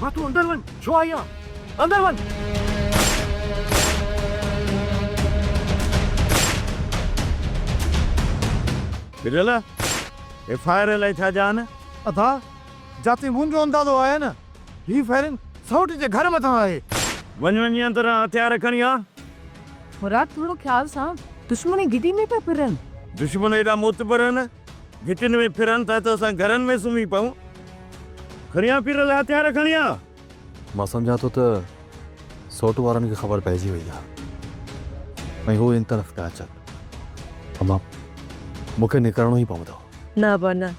हाँ तू अंदर वन छो आया अंदर वन बिरला FIR लाइ छा जान अथा जाते मुंहिंजो अंदाज़ो आहे न ही फायरिंग सौट जे घर मथां आहे वञ वञ अंदर हथियार खणी आ मुराद थोड़ो ख्याल सां दुश्मनी गिटी में पे फिरन दुश्मन एॾा मोतबर आहिनि गिटिन में फिरनि था त असां घरनि में सुम्ही पऊं खणी आ बिरल हथियार खणी आ मां सम्झां थो त सौट वारनि खे ख़बर पइजी वई आहे ऐं हू इन तरफ़ पिया अचनि अमा मूंखे निकिरणो ई पवंदो न बा न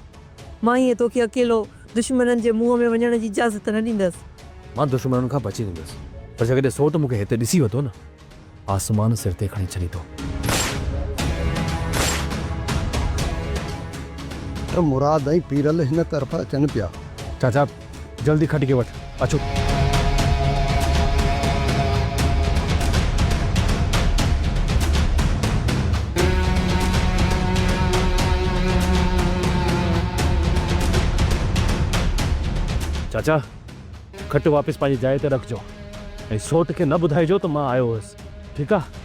मां ईअं तोखे अकेलो दुश्मननि जे मुंहं में वञण जी इजाज़त न ॾींदसि मां दुश्मननि खां बची वेंदुसि पर जॾहिं सौट मूंखे हिते ॾिसी वरितो न आसमान सिर ते खणी छॾींदो त मुराद ऐं पीरल हिन तरफ़ अचनि पिया चाचा जल्दी खटी के वठ अचो चाचा खट वापसि पंहिंजी जाइ ते रखिजो ऐं सौट खे न ॿुधाइजो त मां आयो हुअसि ठीकु आहे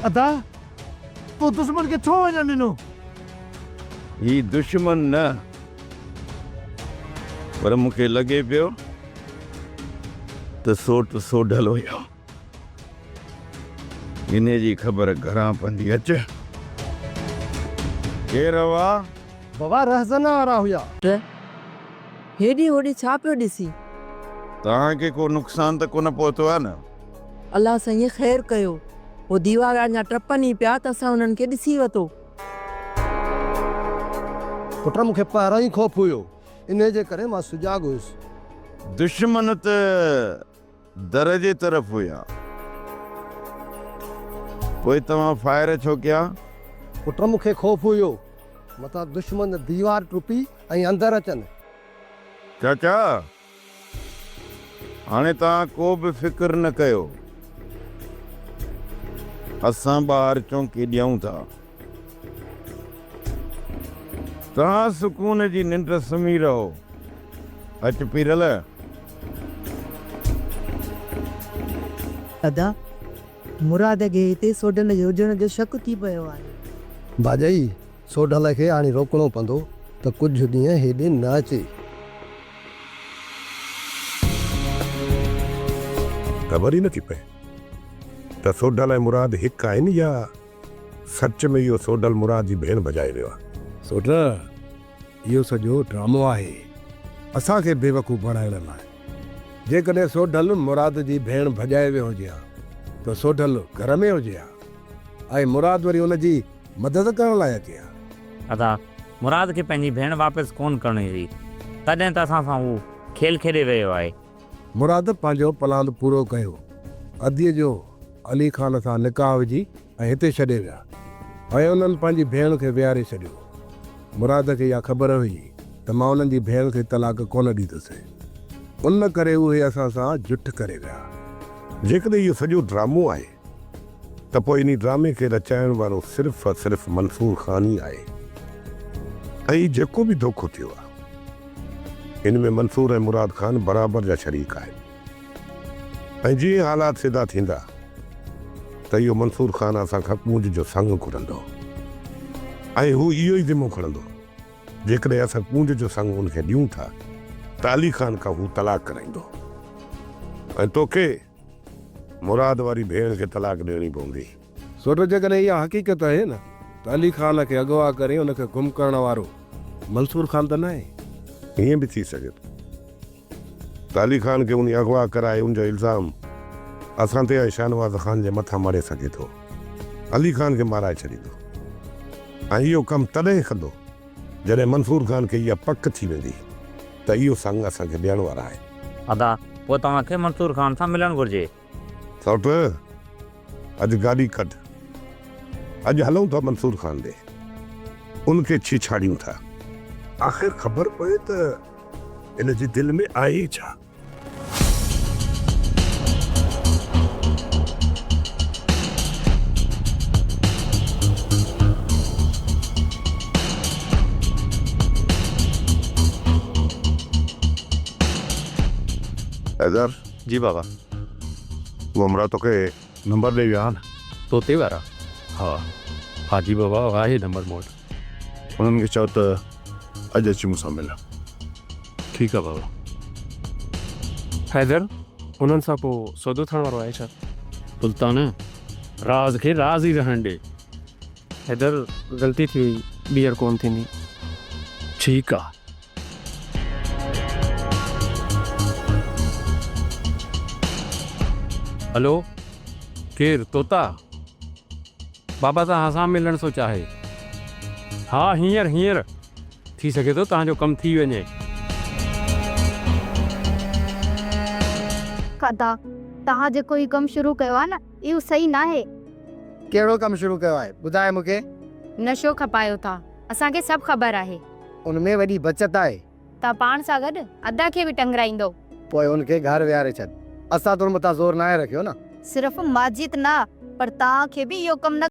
अथा तूं दुश्मन खे छो वञण ॾिनो ही दुश्मन न पर मूंखे लॻे पियो त सोट सोढल हुयो इन जी ख़बर घरां पवंदी अच केरु हुआ बाबा रहज़न वारा हुया हेॾी होॾी छा पियो ॾिसी तव्हांखे को नुक़सान त कोन पहुतो आहे न अलाह सां ईअं ख़ैरु कयो वो दीवार अञा टपनि ई पिया त असां उन्हनि खे ॾिसी वरितो पुट मूंखे पहिरियों ई ख़ौफ़ हुयो इन जे करे मां सुजाॻ हुयुसि दुश्मन त दर जे तरफ़ हुया पोइ तव्हां फायर छो कया पुट मूंखे ख़ौफ़ हुयो मथां दुश्मन दीवार टुपी ऐं अंदरि अचनि चाचा हाणे तव्हां को बि फ़िक्र न कयो असां ॿाहिरि चौंकी ॾियूं था तव्हां सुकून जी निंड सुम्ही रहो अच पीरल दादा मुराद खे हिते सोडल जो हुजण जो शक थी पियो आहे भाॼाई सोढल खे हाणे रोकणो पवंदो त कुझु ॾींहं हेॾे न अचे ख़बर ई नथी पए त सोढल ऐं मुराद हिकु आहिनि या सच में इहो सोढल मुराद जी भेण भॼाए वियो आहे सोट इहो सॼो ड्रामो आहे असांखे बेवकूफ़ बणाइण लाइ जेकॾहिं सोढल मुराद जी भेण भॼाए वियो हुजे हा त सोढल घर में हुजे हा ऐं मुराद वरी हुन जी मदद करण लाइ अचे हा अदा मुराद खे पंहिंजी भेण वापसि कोन करणी हुई तॾहिं त असां सां हू खेल खेॾे रहियो आहे मुराद पंहिंजो प्लान पूरो कयो अधीअ जो अली ख़ान सां निकाह विझी ऐं हिते छॾे विया ऐं उन्हनि पंहिंजी भेण खे विहारे छॾियो मुराद खे इहा ख़बर हुई त मां उन्हनि जी भेण खे तलाक कोन ॾींदुसि उन करे उहे असां सां जुठ करे विया जेकॾहिं इहो सॼो ड्रामो आहे त पोइ इन ड्रामे खे रचाइण वारो सिर्फ़ु सिर्फ़ु मंसूर ख़ान ई आहे ऐं जेको बि धोखो थियो आहे इन में मंसूर ऐं मुराद ख़ान बराबरि जा शरीक आहिनि ऐं जीअं हालात सिधा थींदा त इहो मंसूर ख़ान असां खां पूंज जो संग घुरंदो ऐं हू इहो ई ज़िमो खणंदो जेकॾहिं असां पूंज जो संग हुनखे ॾियूं था त अली ख़ान खां हू तलाक कराईंदो ऐं तोखे मुराद वारी भेण खे तलाक ॾियणी पवंदी सोट जेकॾहिं इहा हक़ीक़त आहे न त अली ख़ान खे अॻुवा करे हुनखे गुम करण वारो मंसूर ख़ान त न आहे हीअं बि थी सघे थो त अली ख़ान खे उन अगवा कराए उनजो इल्ज़ाम असां ते ऐं शाहनवाज़ ख़ान जे मथां मारे सघे थो अली ख़ान खे माराए छॾींदो ऐं इहो कमु तॾहिं कंदो जॾहिं मंसूर ख़ान खे इहा पक थी वेंदी त इहो संग असांखे ॾियण वारा आहे अदा पोइ तव्हांखे मंसूर ख़ान सां मिलणु घुरिजे सौट अॼु गाॾी कढ अॼु हलूं था मंसूर ख़ान ॾे उनखे छेछाड़ियूं था आख़िर ख़बर पए त इन जी दिल में आहे छा? हैदर, जी बाबा। वो हमरा तोखे नंबर ॾेई विया न, तोते वारा? हाँ हाँ जी बाबा, आहे नंबर मोट। उन्हनि खे चओ त अॼु अची मूंसां मिल। ठीकु आहे बाबा। हैदर, उन्हनि सां पोइ सौदो थियण वारो आहे छा? सुल्तान, राज़ खे राज़ ई रहण ॾे। हैदर, ग़लती थी वई, ॿीहर कोन थींदी। ठीकु आहे। हेलो, केरु? तोता? बाबा तव्हां सां मिलण थो चाहे। हा, हींअर थी सघे थो तव्हांजो कमु थी वञे। काका, तव्हां जेको ही कमु शुरू कयो आहे न, इहो सही न आहे। कहिड़ो कमु शुरू कयो आहे ॿुधाए मूंखे। नशो खपायो था, असांखे सभु ख़बर आहे। उनमें वॾी बचत आहे। तव्हां पाण सां गॾु अदा खे बि टंगराईंदो। पोइ उनखे घर विहारे छॾ। असां तुर मथां ज़ोर न आहे रखियो न। सिर्फ़ु माजिद न, पर तव्हांखे बि इहो कमु न